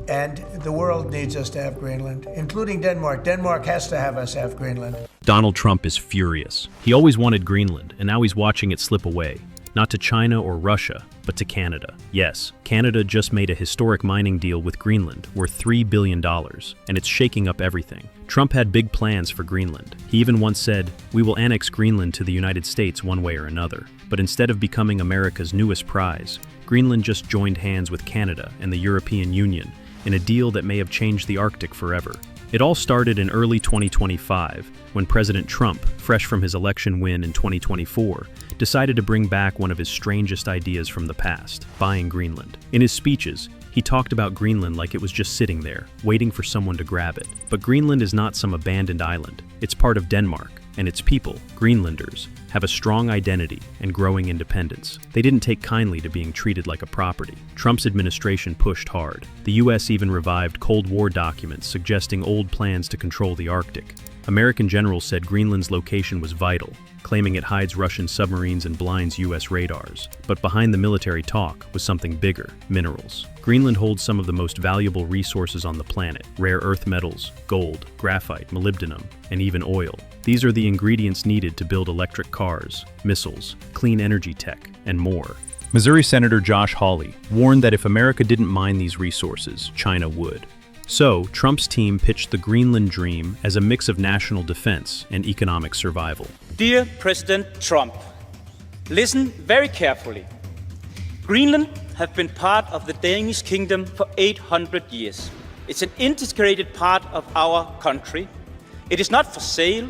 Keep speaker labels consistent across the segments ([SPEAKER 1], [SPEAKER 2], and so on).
[SPEAKER 1] And the world needs us to have Greenland, including Denmark. Denmark has to have us have Greenland.
[SPEAKER 2] Donald Trump is furious. He always wanted Greenland, and now he's watching it slip away. Not to China or Russia, but to Canada. Yes, Canada just made a historic mining deal with Greenland worth $3 billion, and it's shaking up everything. Trump had big plans for Greenland. He even once said, "We will annex Greenland to the United States one way or another." But instead of becoming America's newest prize, Greenland just joined hands with Canada and the European Union in a deal that may have changed the Arctic forever. It all started in early 2025, when President Trump, fresh from his election win in 2024, decided to bring back one of his strangest ideas from the past, buying Greenland. In his speeches, he talked about Greenland like it was just sitting there, waiting for someone to grab it. But Greenland is not some abandoned island. It's part of Denmark, and its people, Greenlanders, have a strong identity and growing independence. They didn't take kindly to being treated like a property. Trump's administration pushed hard. The US even revived Cold War documents suggesting old plans to control the Arctic. American generals said Greenland's location was vital, claiming it hides Russian submarines and blinds US radars. But behind the military talk was something bigger: minerals. Greenland holds some of the most valuable resources on the planet: rare earth metals, gold, graphite, molybdenum, and even oil. These are the ingredients needed to build electric cars, missiles, clean energy tech, and more. Missouri Senator Josh Hawley warned that if America didn't mine these resources, China would. So, Trump's team pitched the Greenland dream as a mix of national defense and economic survival.
[SPEAKER 3] Dear President Trump, listen very carefully. Greenland has been part of the Danish kingdom for 800 years. It's an integrated part of our country. It is not for sale.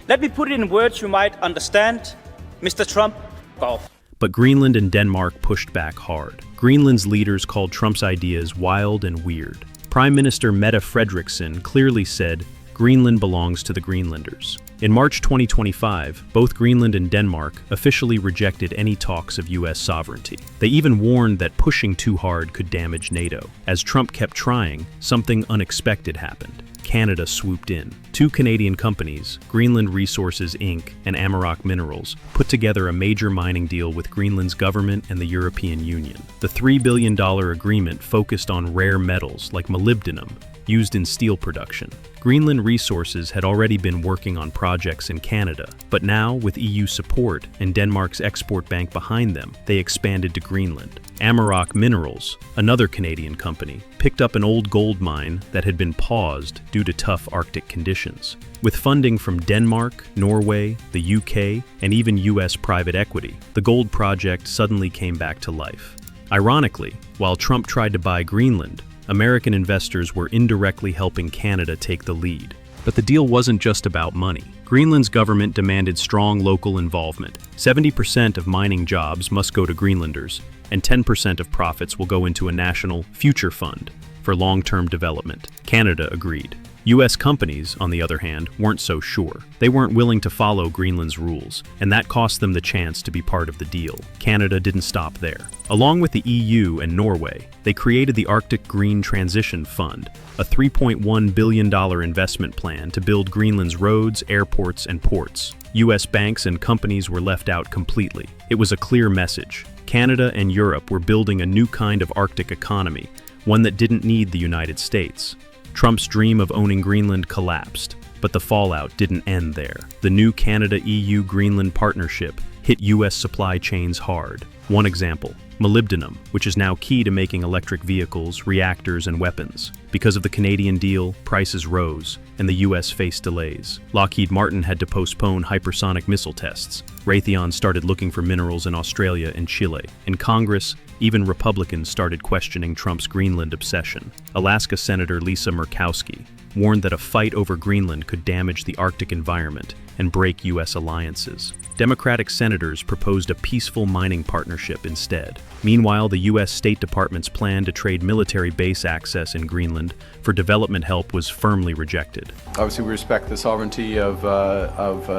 [SPEAKER 3] Let me put it in words you might understand. Mr. Trump, go.
[SPEAKER 2] But Greenland and Denmark pushed back hard. Greenland's leaders called Trump's ideas wild and weird. Prime Minister Mette Frederiksen clearly said, "Greenland belongs to the Greenlanders." In March 2025, both Greenland and Denmark officially rejected any talks of US sovereignty. They even warned that pushing too hard could damage NATO. As Trump kept trying, something unexpected happened. Canada swooped in. Two Canadian companies, Greenland Resources Inc. and Amarok Minerals, put together a major mining deal with Greenland's government and the European Union. The $3 billion agreement focused on rare metals like molybdenum, used in steel production. Greenland Resources had already been working on projects in Canada, but now, with EU support and Denmark's export bank behind them, they expanded to Greenland. Amarok Minerals, another Canadian company, picked up an old gold mine that had been paused due to tough Arctic conditions. With funding from Denmark, Norway, the UK, and even US private equity, the gold project suddenly came back to life. Ironically, while Trump tried to buy Greenland, American investors were indirectly helping Canada take the lead. But the deal wasn't just about money. Greenland's government demanded strong local involvement. 70% of mining jobs must go to Greenlanders, and 10% of profits will go into a national future fund for long-term development. Canada agreed. US companies, on the other hand, weren't so sure. They weren't willing to follow Greenland's rules, and that cost them the chance to be part of the deal. Canada didn't stop there. Along with the EU and Norway, they created the Arctic Green Transition Fund, a $3.1 billion investment plan to build Greenland's roads, airports, and ports. US banks and companies were left out completely. It was a clear message. Canada and Europe were building a new kind of Arctic economy, one that didn't need the United States. Trump's dream of owning Greenland collapsed, but the fallout didn't end there. The new Canada-EU-Greenland partnership hit US supply chains hard. One example, molybdenum, which is now key to making electric vehicles, reactors, and weapons. Because of the Canadian deal, prices rose, and the US faced delays. Lockheed Martin had to postpone hypersonic missile tests. Raytheon started looking for minerals in Australia and Chile. In Congress, even Republicans started questioning Trump's Greenland obsession. Alaska Senator Lisa Murkowski warned that a fight over Greenland could damage the Arctic environment and break US alliances. Democratic senators proposed a peaceful mining partnership instead. Meanwhile, the US State Department's plan to trade military base access in Greenland for development help was firmly rejected.
[SPEAKER 4] Obviously, we respect the sovereignty of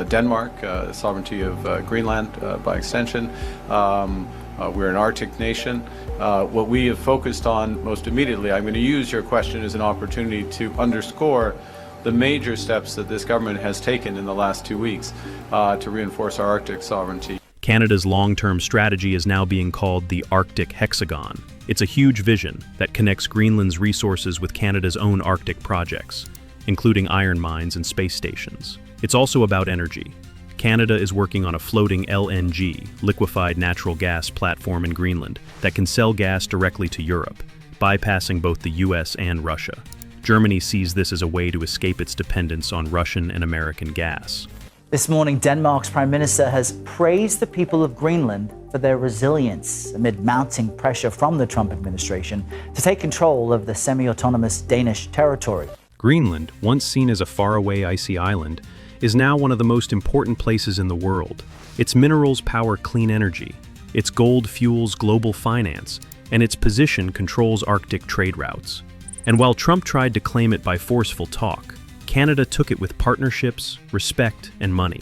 [SPEAKER 4] Denmark, the sovereignty of Greenland by extension. We're an Arctic nation. What we have focused on most immediately, I'm going to use your question as an opportunity to underscore the major steps that this government has taken in the last 2 weeks to reinforce our Arctic sovereignty.
[SPEAKER 2] Canada's long-term strategy is now being called the Arctic Hexagon. It's a huge vision that connects Greenland's resources with Canada's own Arctic projects, including iron mines and space stations. It's also about energy. Canada is working on a floating LNG, liquefied natural gas platform in Greenland that can sell gas directly to Europe, bypassing both the US and Russia. Germany sees this as a way to escape its dependence on Russian and American gas.
[SPEAKER 5] This morning, Denmark's Prime Minister has praised the people of Greenland for their resilience amid mounting pressure from the Trump administration to take control of the semi-autonomous Danish territory.
[SPEAKER 2] Greenland, once seen as a faraway icy island, is now one of the most important places in the world. Its minerals power clean energy, its gold fuels global finance, and its position controls Arctic trade routes. And while Trump tried to claim it by forceful talk, Canada took it with partnerships, respect, and money.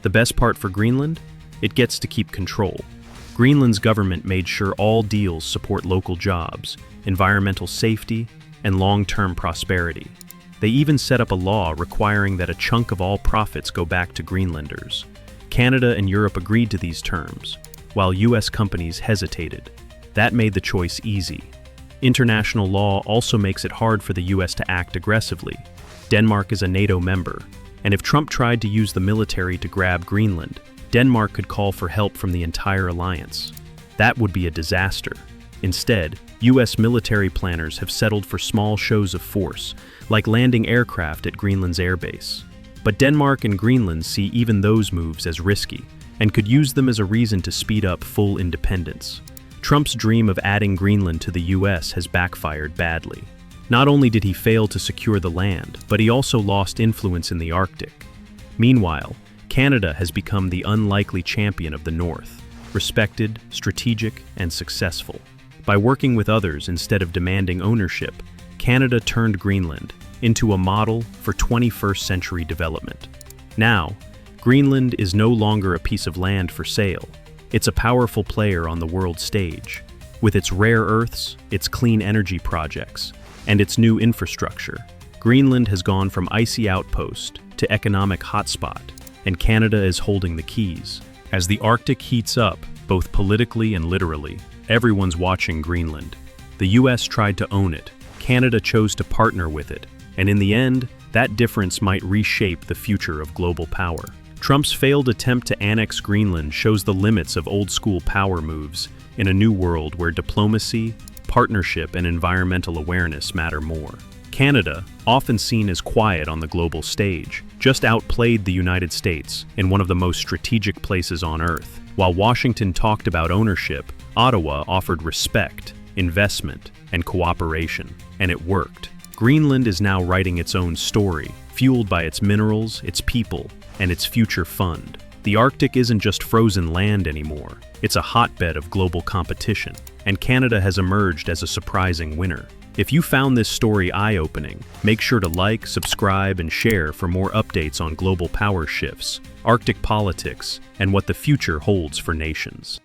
[SPEAKER 2] The best part for Greenland? It gets to keep control. Greenland's government made sure all deals support local jobs, environmental safety, and long-term prosperity. They even set up a law requiring that a chunk of all profits go back to Greenlanders. Canada and Europe agreed to these terms, while US companies hesitated. That made the choice easy. International law also makes it hard for the US to act aggressively. Denmark is a NATO member, and if Trump tried to use the military to grab Greenland, Denmark could call for help from the entire alliance. That would be a disaster. Instead, US military planners have settled for small shows of force, like landing aircraft at Greenland's airbase. But Denmark and Greenland see even those moves as risky, and could use them as a reason to speed up full independence. Trump's dream of adding Greenland to the US has backfired badly. Not only did he fail to secure the land, but he also lost influence in the Arctic. Meanwhile, Canada has become the unlikely champion of the North, respected, strategic, and successful. By working with others instead of demanding ownership, Canada turned Greenland into a model for 21st century development. Now, Greenland is no longer a piece of land for sale. It's a powerful player on the world stage. With its rare earths, its clean energy projects, and its new infrastructure, Greenland has gone from icy outpost to economic hotspot, and Canada is holding the keys. As the Arctic heats up, both politically and literally, everyone's watching Greenland. The US tried to own it, Canada chose to partner with it, and in the end, that difference might reshape the future of global power. Trump's failed attempt to annex Greenland shows the limits of old-school power moves in a new world where diplomacy, partnership, and environmental awareness matter more. Canada, often seen as quiet on the global stage, just outplayed the United States in one of the most strategic places on Earth. While Washington talked about ownership, Ottawa offered respect, investment, and cooperation, and it worked. Greenland is now writing its own story, fueled by its minerals, its people, and its future fund. The Arctic isn't just frozen land anymore. It's a hotbed of global competition, and Canada has emerged as a surprising winner. If you found this story eye-opening, make sure to like, subscribe, and share for more updates on global power shifts, Arctic politics, and what the future holds for nations.